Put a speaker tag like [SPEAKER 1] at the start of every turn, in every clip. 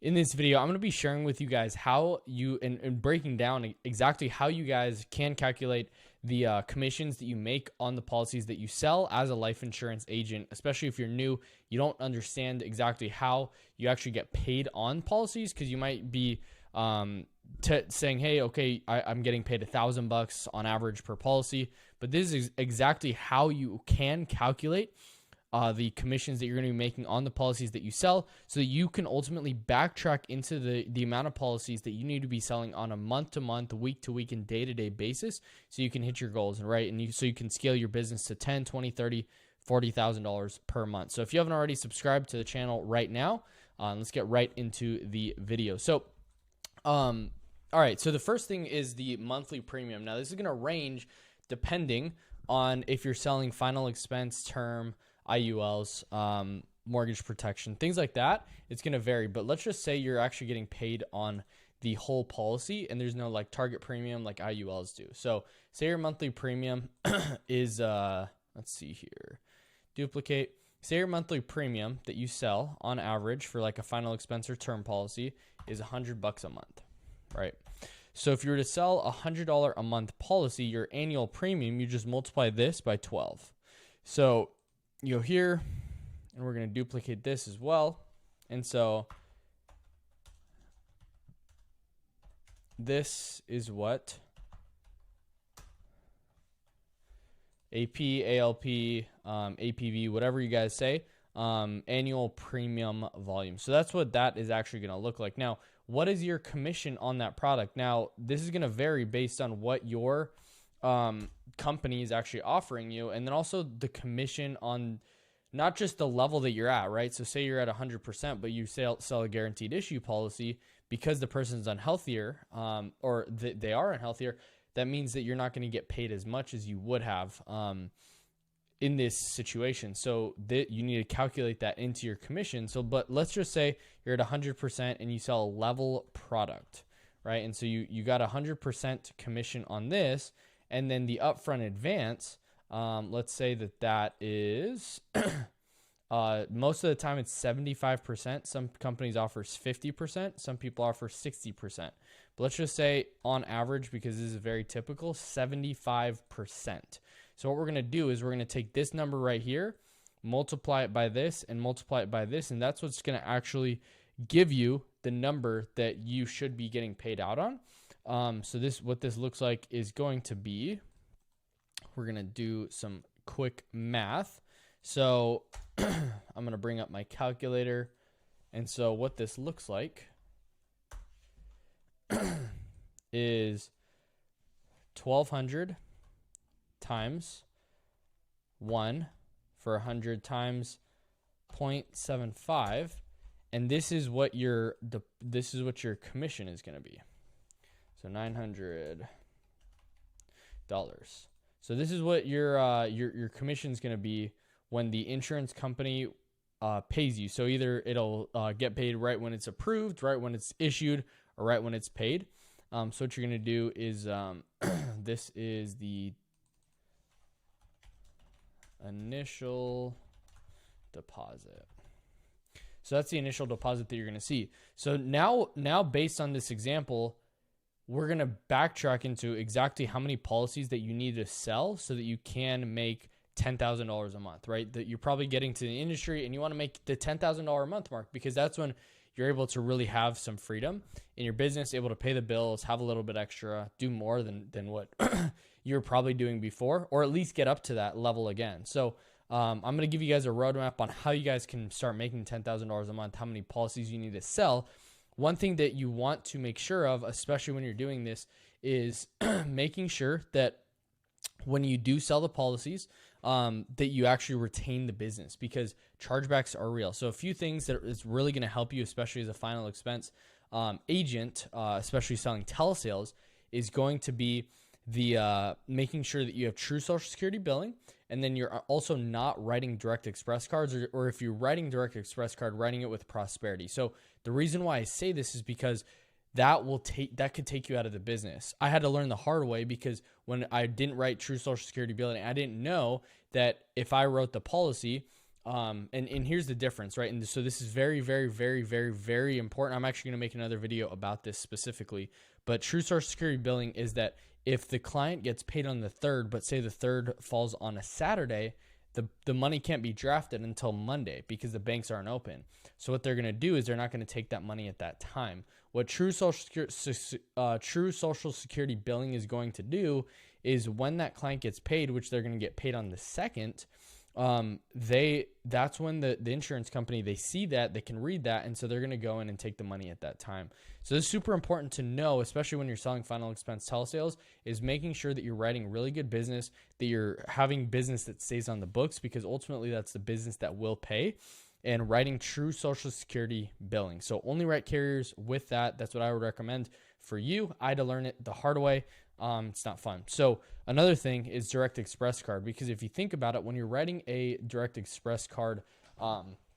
[SPEAKER 1] In this video, I'm going to be sharing with you guys how you, and breaking down exactly how you guys can calculate the commissions that you make on the policies that you sell as a life insurance agent, especially if you're new, you don't understand exactly how you actually get paid on policies, because you might be saying, hey, okay, I'm getting paid $1,000 on average per policy, but this is exactly how you can calculate the commissions that you're going to be making on the policies that you sell, so that you can ultimately backtrack into the amount of policies that you need to be selling on a month-to-month, week-to-week, and day-to-day basis, so you can hit your goals, right? And so you can scale your business to $10, $20, $30, $40,000 per month. So if you haven't already subscribed to the channel right now, let's get right into the video. So, all right. So the first thing is the monthly premium. Now this is going to range depending on if you're selling final expense, term, IULs, mortgage protection, things like that. It's going to vary, but let's just say you're actually getting paid on the whole policy and there's no like target premium like IULs do. So say your monthly premium is, let's see here, duplicate. Say your monthly premium that you sell on average for like a final expense or term policy is $100 a month, right? So if you were to sell a $100 a month policy, your annual premium, you just multiply this by 12. So you go here, and we're going to duplicate this as well. And so this is what AP, ALP, APV, whatever you guys say, annual premium volume. So that's what that is actually going to look like. Now, what is your commission on that product? Now, this is going to vary based on what your company is actually offering you, and then also the commission on not just the level that you're at, right? So say you're at 100%, but you sell a guaranteed issue policy because the person's unhealthier, or they are unhealthier. That means that you're not going to get paid as much as you would have in this situation. So you need to calculate that into your commission. So, but let's just say you're at 100% and you sell a level product, right? And so you got 100% commission on this, and then the upfront advance, let's say that is, most of the time it's 75%. Some companies offers 50%. Some people offer 60%. But let's just say on average, because this is very typical, 75%. So what we're going to do is we're going to take this number right here, multiply it by this, and multiply it by this, and that's what's going to actually give you the number that you should be getting paid out on. So what this looks like is going to be, we're going to do some quick math. So I'm going to bring up my calculator. And so what this looks like is 1,200 times 1 for 100 times 0.75. And this is what your commission is going to be. So $900. So this is what your commission is going to be when the insurance company pays you. So either it'll get paid right when it's approved, right when it's issued, or right when it's paid. So what you're going to do is this is the initial deposit. So that's the initial deposit that you're going to see. So now based on this example, we're going to backtrack into exactly how many policies that you need to sell so that you can make $10,000 a month, right? That you're probably getting to the industry and you want to make the $10,000 a month mark, because that's when you're able to really have some freedom in your business, able to pay the bills, have a little bit extra, do more than what you're probably doing before, or at least get up to that level again. So I'm going to give you guys a roadmap on how you guys can start making $10,000 a month, how many policies you need to sell. One thing that you want to make sure of, especially when you're doing this, is making sure that when you do sell the policies, that you actually retain the business, because chargebacks are real. So a few things that is really going to help you, especially as a final expense agent, especially selling telesales, is going to be the making sure that you have true Social Security billing, and then you're also not writing direct express cards, or if you're writing direct express card, writing it with Prosperity. So the reason why I say this is because that could take you out of the business. I had to learn the hard way, because when I didn't write true Social Security billing, I didn't know that if I wrote the policy, And here's the difference, right? And so this is very, very, very, very, very important. I'm actually going to make another video about this specifically, but true Social Security billing is that if the client gets paid on the 3rd, but say the 3rd falls on a Saturday, the money can't be drafted until Monday because the banks aren't open. So what they're going to do is they're not going to take that money at that time. What true Social Security billing is going to do is when that client gets paid, which they're going to get paid on the 2nd, that's when the insurance company, they see that, they can read that, and so they're going to go in and take the money at that time. So it's super important to know, especially when you're selling final expense telesales, is making sure that you're writing really good business, that you're having business that stays on the books, because ultimately that's the business that will pay, and writing true Social Security billing. So only write carriers with that. That's what I would recommend for you. I had to learn it the hard way. It's not fun. So another thing is Direct Express card, because if you think about it, when you're writing a Direct Express card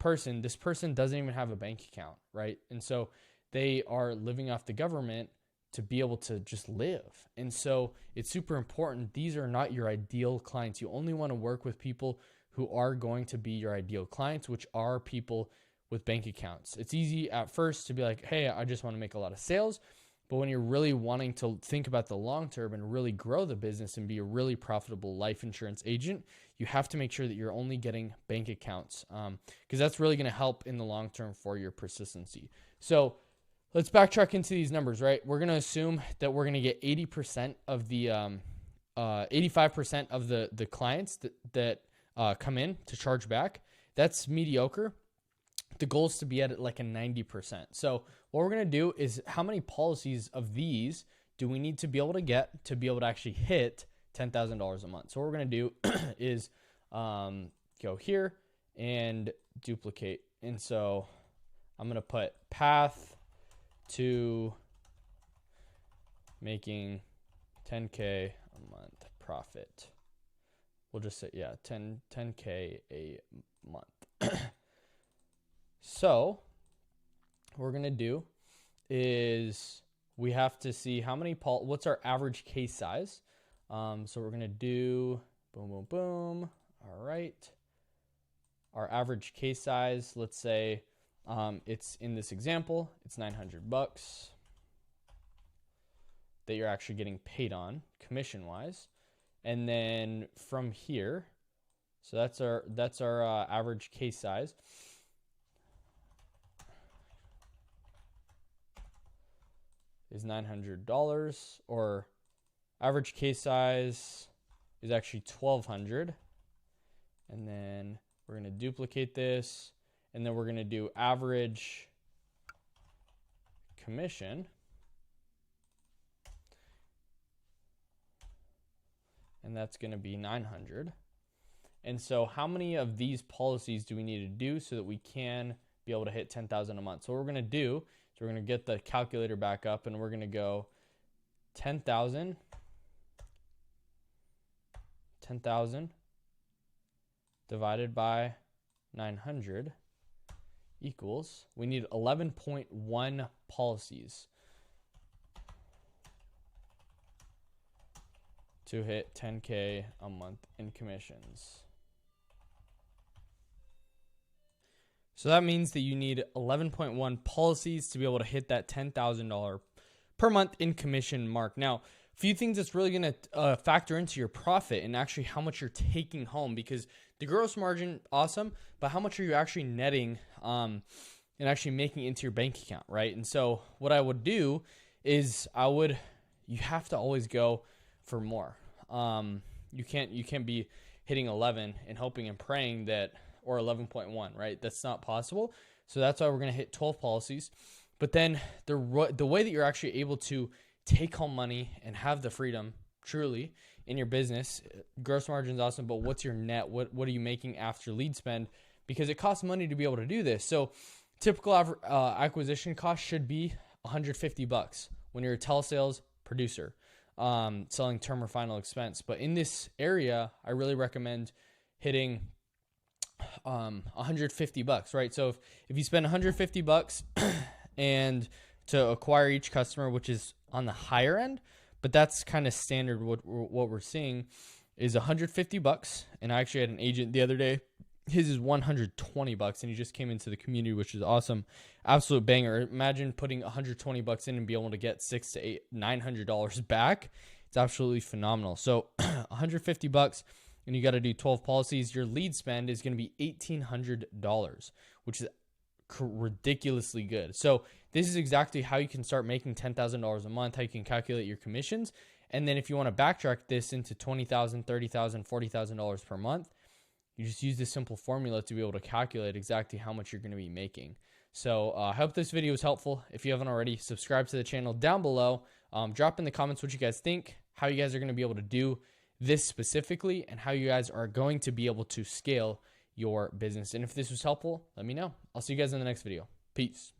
[SPEAKER 1] this person doesn't even have a bank account, right? And so they are living off the government to be able to just live. And so it's super important. These are not your ideal clients. You only want to work with people who are going to be your ideal clients, which are people with bank accounts. It's easy at first to be like, hey, I just want to make a lot of sales. But when you're really wanting to think about the long term and really grow the business and be a really profitable life insurance agent, you have to make sure that you're only getting bank accounts, because that's really going to help in the long term for your persistency. So let's backtrack into these numbers, right? We're going to assume that we're going to get 80% of the 85% of the clients that come in to charge back. That's mediocre. The goal is to be at like a 90%. So what we're going to do is, how many policies of these do we need to be able to get to be able to actually hit $10,000 a month? So what we're going to do is go here and duplicate. And so I'm going to put path to making 10K a month profit. We'll just say, yeah, 10K a month. So what we're going to do is we have to see how many what's our average case size. So we're going to do boom, boom, boom. All right. Our average case size, let's say it's in this example, it's $900 that you're actually getting paid on commission wise. And then from here, so that's our average case size. Is $900, or average case size is actually $1,200. And then we're going to duplicate this, and then we're going to do average commission. And that's going to be $900. And so how many of these policies do we need to do so that we can be able to hit $10,000 a month? So what we're going to do, so we're going to get the calculator back up, and we're going to go 10,000 divided by 900 equals, we need 11.1 policies to hit 10K a month in commissions. So that means that you need 11.1 policies to be able to hit that $10,000 per month in commission mark. Now, a few things that's really going to factor into your profit and actually how much you're taking home, because the gross margin, awesome, but how much are you actually netting and actually making into your bank account, right? And so what I would do is you have to always go for more. You can't be hitting 11 and hoping and praying that, or 11.1, right? That's not possible. So that's why we're going to hit 12 policies. But then the way that you're actually able to take home money and have the freedom truly in your business, gross margin is awesome, but what's your net? What are you making after lead spend? Because it costs money to be able to do this. So typical acquisition cost should be $150 when you're a telesales producer selling term or final expense. But in this area, I really recommend hitting $150, right? So if you spend $150 and to acquire each customer, which is on the higher end, but that's kind of standard. What we're seeing is $150. And I actually had an agent the other day His is $120 and he just came into the community, which is awesome. Absolute banger. Imagine putting $120 in and be able to get $600 to $900 back. It's absolutely phenomenal. So $150 and you got to do 12 policies. Your lead spend is going to be $1,800, which is ridiculously good. So this is exactly how you can start making $10,000 a month, how you can calculate your commissions. And then if you want to backtrack this into $20,000, $30,000, $40,000 per month, you just use this simple formula to be able to calculate exactly how much you're going to be making. So I hope this video was helpful. If you haven't already, subscribe to the channel down below. Drop in the comments what you guys think, how you guys are going to be able to do this specifically, and how you guys are going to be able to scale your business. And if this was helpful, let me know. I'll see you guys in the next video. Peace.